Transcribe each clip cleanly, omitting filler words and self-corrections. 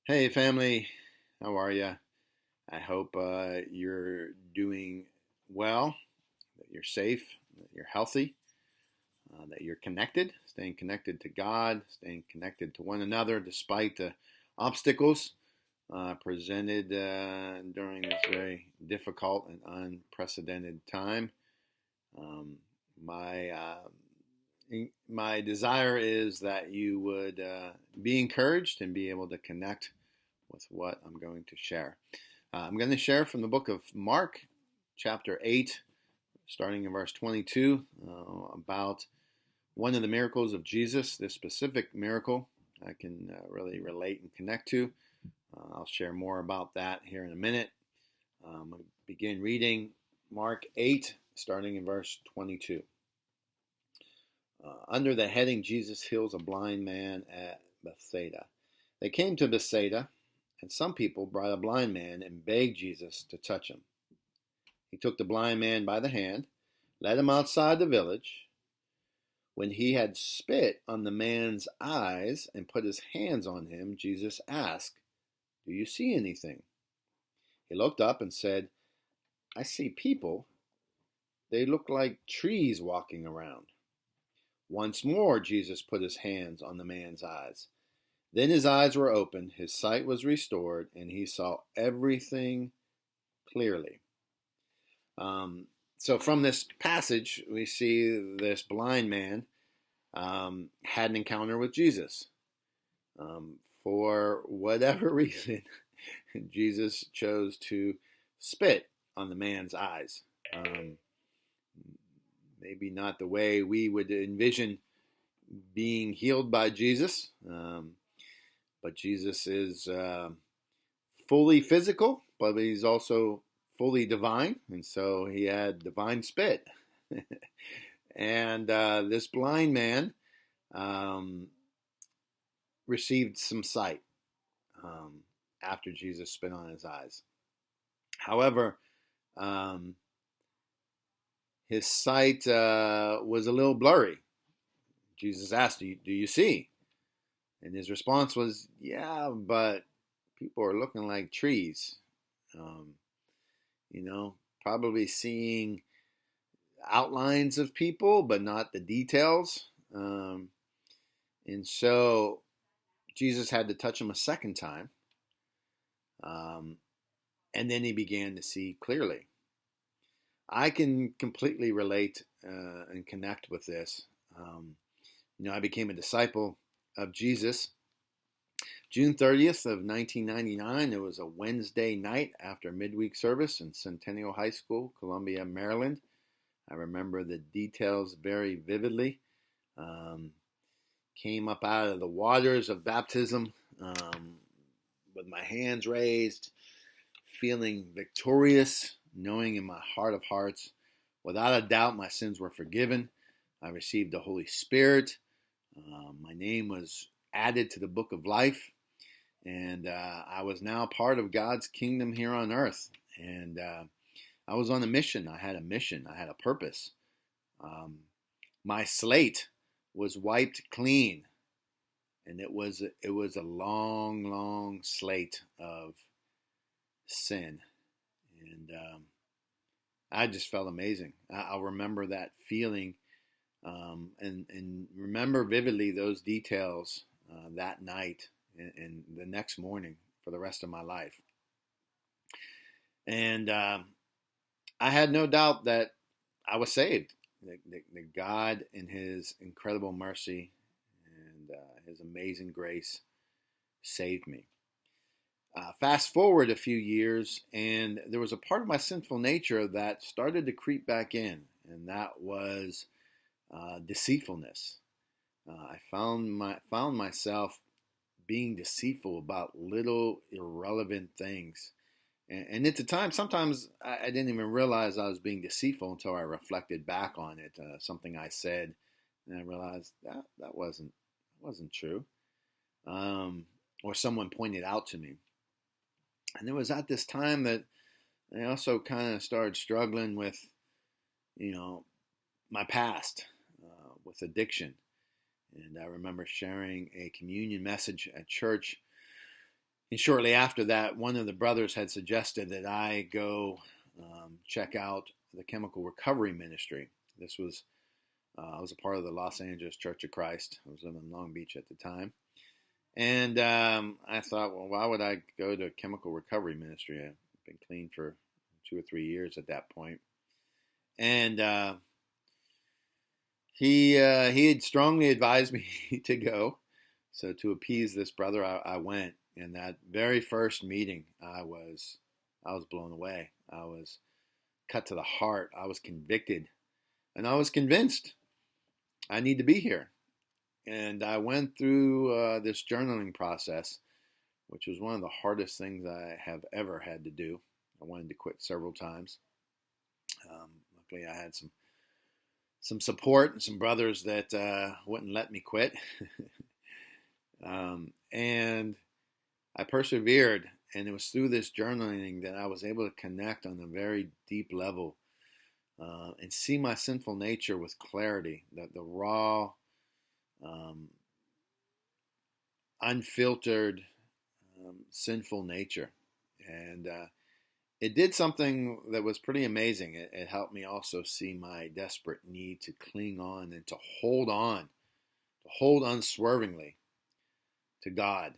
Hey, family, how are you? I hope you're doing well, that you're safe, that you're healthy, that you're connected, staying connected to God, staying connected to one another despite the obstacles presented during this very difficult and unprecedented time. Um, my my desire is that you would be encouraged and be able to connect with what I'm going to share. I'm going to share from the book of Mark, chapter 8, starting in verse 22, about one of the miracles of Jesus. This specific miracle I can really relate and connect to. I'll share more about that here in a minute. I'll begin reading Mark 8, starting in verse 22. Under the heading, Jesus heals a blind man at Bethsaida. They came to Bethsaida, and some people brought a blind man and begged Jesus to touch him. He took the blind man by the hand, led him outside the village. When he had spit on the man's eyes and put his hands on him, Jesus asked, "Do you see anything?" He looked up and said, "I see people. They look like trees walking around." Once more, Jesus put his hands on the man's eyes. Then his eyes were opened, his sight was restored, and he saw everything clearly. So from this passage, we see this blind man had an encounter with Jesus. For whatever reason, Jesus chose to spit on the man's eyes. Maybe not the way we would envision being healed by Jesus, but Jesus is fully physical, but he's also fully divine, and so he had divine spit. And this blind man um, received some sight after Jesus spit on his eyes. However, um, his sight was a little blurry. Jesus asked, do you see? And his response was, "Yeah, but people are looking like trees." Um, probably seeing outlines of people, but not the details. And so Jesus had to touch him a second time. And then he began to see clearly. I can completely relate and connect with this. I became a disciple of Jesus June 30th of 1999. It was a Wednesday night after midweek service in Centennial High School, Columbia, Maryland. I remember the details very vividly. Um, Came up out of the waters of baptism with my hands raised, feeling victorious, knowing in my heart of hearts, without a doubt, my sins were forgiven. I received the Holy Spirit. My name was added to the book of life, and I was now part of God's kingdom here on earth. And I was on a mission. I had a mission. I had a purpose. My slate was wiped clean, and it was a long, long slate of sin, and I just felt amazing. I'll remember that feeling, and remember vividly those details that night and the next morning for the rest of my life. And I had no doubt that I was saved. That God, in His incredible mercy and His amazing grace, saved me. Fast forward a few years, and there was a part of my sinful nature that started to creep back in, and that was deceitfulness. I found myself being deceitful about little irrelevant things. And at the time, sometimes I didn't even realize I was being deceitful until I reflected back on it. Something I said, and I realized that wasn't true, or someone pointed out to me. And it was at this time that I also kind of started struggling with, my past, with addiction. And I remember sharing a communion message at church And shortly after that, one of the brothers had suggested that I go check out the chemical recovery ministry. This was I was a part of the Los Angeles Church of Christ. I was living in Long Beach at the time. And I thought, well, why would I go to chemical recovery ministry? I've been clean for 2 or 3 years at that point. And he had strongly advised me to go. So to appease this brother, I went. And that very first meeting, I was blown away. I was cut to the heart. I was convicted. And I was convinced I need to be here. And I went through this journaling process, which was one of the hardest things I have ever had to do. I wanted to quit several times. Luckily, I had some support and some brothers that wouldn't let me quit. And I persevered, and it was through this journaling that I was able to connect on a very deep level and see my sinful nature with clarity, the raw, unfiltered, sinful nature. And it did something that was pretty amazing. It helped me also see my desperate need to cling on and to hold unswervingly to God.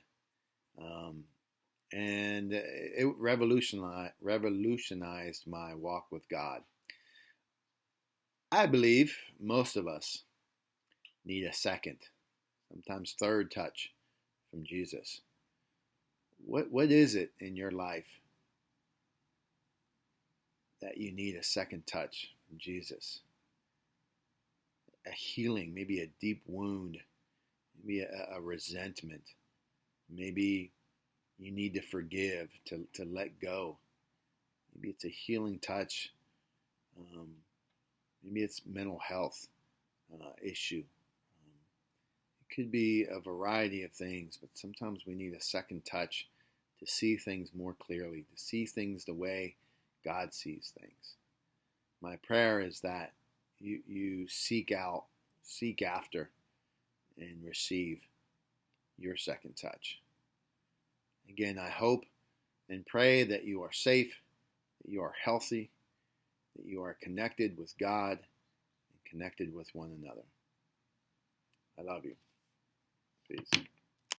And it revolutionized my walk with God. I believe most of us need a second, sometimes third touch from Jesus. What is it in your life that you need a second touch from Jesus? A healing, maybe a deep wound, maybe a resentment. Maybe you need to forgive, to let go. Maybe it's a healing touch. Maybe it's mental health issue. It could be a variety of things, but sometimes we need a second touch to see things more clearly, to see things the way God sees things. My prayer is that you seek after, and receive your second touch. Again, I hope and pray that you are safe, that you are healthy, that you are connected with God and connected with one another. I love you. Peace.